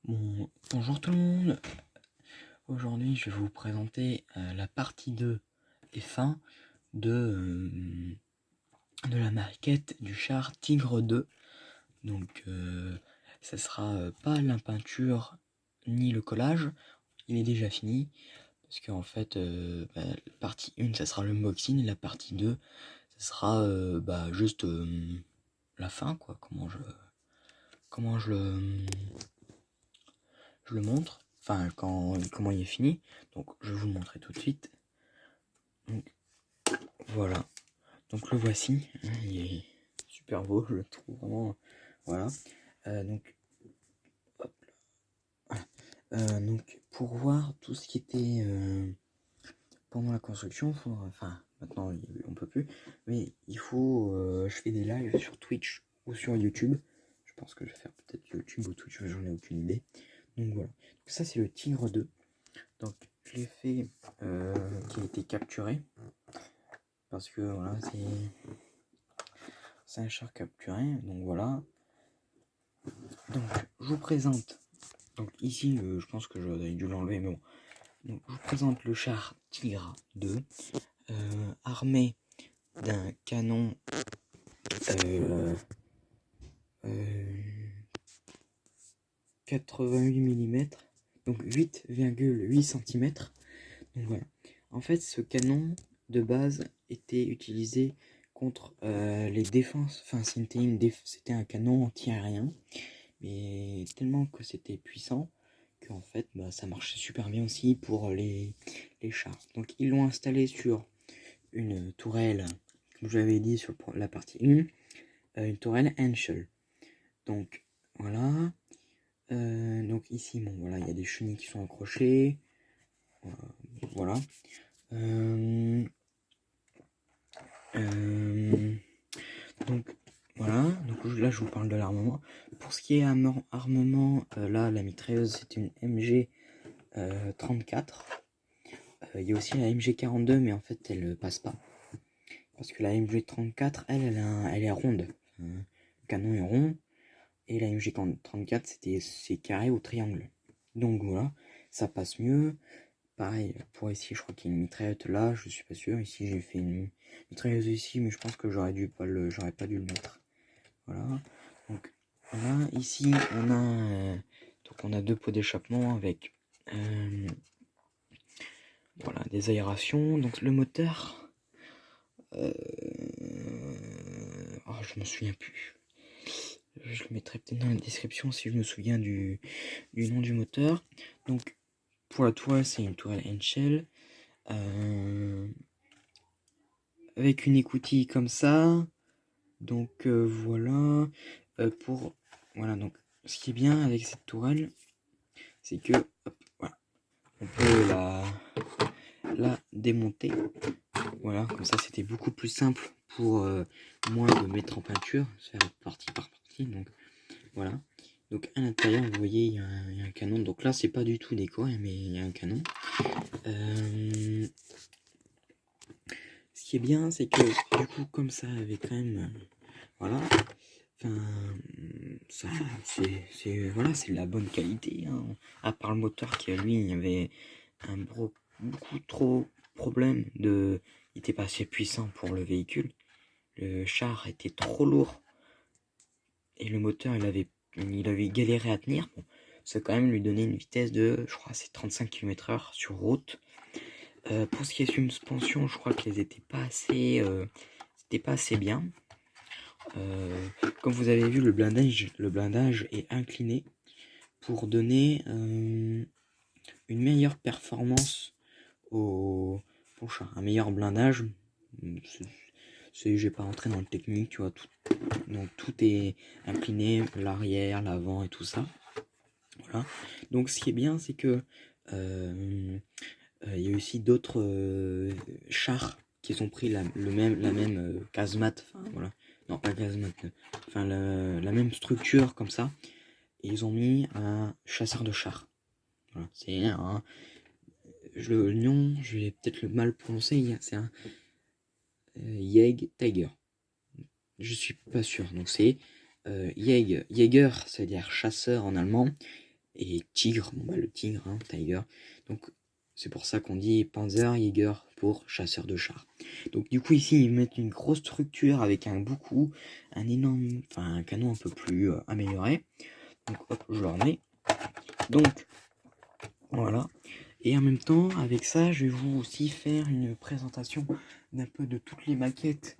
Bonjour tout le monde. Aujourd'hui, je vais vous présenter la partie 2 et fin de la maquette du char Tigre 2. Donc, ça sera pas la peinture ni le collage, il est déjà fini. Parce qu'en fait, la partie 1, ça sera l'unboxing, et la partie 2, ça sera juste la fin, quoi. Comment je le montre, enfin comment il est fini. Donc je vais vous le montrer tout de suite. Donc voilà, donc le voici, il est super beau, je le trouve vraiment, voilà. Donc hop là. Donc pour voir tout ce qui était pendant la construction, enfin maintenant on peut plus, mais il faut, je fais des lives sur Twitch ou sur YouTube. Je pense que je vais faire peut-être YouTube ou Twitch, j'en ai aucune idée. Donc voilà, donc ça c'est le Tigre 2. Donc je l'ai fait qui a été capturé parce que voilà, c'est un char capturé. Donc voilà, donc je vous présente, donc ici je pense que j'aurais dû l'enlever, mais bon. Donc je vous présente le char Tigre 2 armé d'un canon 88 mm, donc 8,8 cm. Donc voilà, en fait ce canon de base était utilisé contre les défenses, enfin c'était un canon anti-aérien, mais tellement que c'était puissant qu'en fait ça marchait super bien aussi pour les chars. Donc ils l'ont installé sur une tourelle, comme je l'avais dit sur la partie 1, une tourelle Henschel. Donc voilà, donc ici bon voilà, il y a des chenilles qui sont accrochées, voilà. Donc voilà, donc là je vous parle de l'armement. Pour ce qui est armement, là la mitrailleuse c'est une MG 34. Il y a aussi la MG 42, mais en fait elle passe pas. Parce que la MG 34, elle est ronde. Le canon est rond. Et la MG 34 c'est carré ou triangle. Donc voilà, ça passe mieux. Pareil, pour ici, je crois qu'il y a une mitrailleuse là, je suis pas sûr. Ici, j'ai fait une mitrailleuse ici, mais je pense que j'aurais pas dû le mettre. Voilà. Donc voilà, ici, on a deux pots d'échappement avec voilà, des aérations. Donc le moteur, oh, je me souviens plus. Je le mettrai peut-être dans la description si je me souviens du nom du moteur. Donc pour la tourelle, c'est une tourelle Henschel. Avec une écoutille comme ça. Donc voilà. Voilà, donc ce qui est bien avec cette tourelle, c'est que hop, voilà, on peut la démonter. Voilà, comme ça c'était beaucoup plus simple pour moi de mettre en peinture, faire partie par partie. Donc voilà. Donc à l'intérieur, vous voyez, il y a un canon. Donc là, c'est pas du tout décoré, mais il y a un canon. Ce qui est bien, c'est que du coup, comme ça, avec quand même, voilà. Enfin, ça, voilà, c'est de la bonne qualité. Hein. À part le moteur qui, lui, il y avait beaucoup trop problème il était pas assez puissant pour le véhicule. Le char était trop lourd et le moteur, il avait galéré à tenir. Bon, ça quand même lui donnait une vitesse de, je crois, c'est 35 km/h sur route. Pour ce qui est suspension, je crois qu'elles étaient pas assez, c'était pas assez bien. Comme vous avez vu, le blindage est incliné pour donner une meilleure performance au char, un meilleur blindage. Je vais pas rentrer dans le technique, tu vois, donc tout est incliné, l'arrière, l'avant et tout ça. Voilà. Donc ce qui est bien, c'est que il y a aussi d'autres chars qui ont pris la même casemate, enfin voilà, non pas casemate, enfin la même structure comme ça, et ils ont mis un chasseur de chars. Voilà, c'est le nom, je vais peut-être le mal prononcer, c'est un Tiger. Je suis pas sûr, donc c'est Jäger, c'est-à-dire chasseur en allemand, Et tigre, bon bah le tigre, hein, tiger. Donc c'est pour ça qu'on dit Panzerjäger pour chasseur de chars. Donc du coup ici ils mettent une grosse structure avec un boucou, un énorme, enfin un canon un peu plus amélioré. Donc hop, je le remets. Donc voilà. Et en même temps, avec ça, je vais vous aussi faire une présentation d'un peu de toutes les maquettes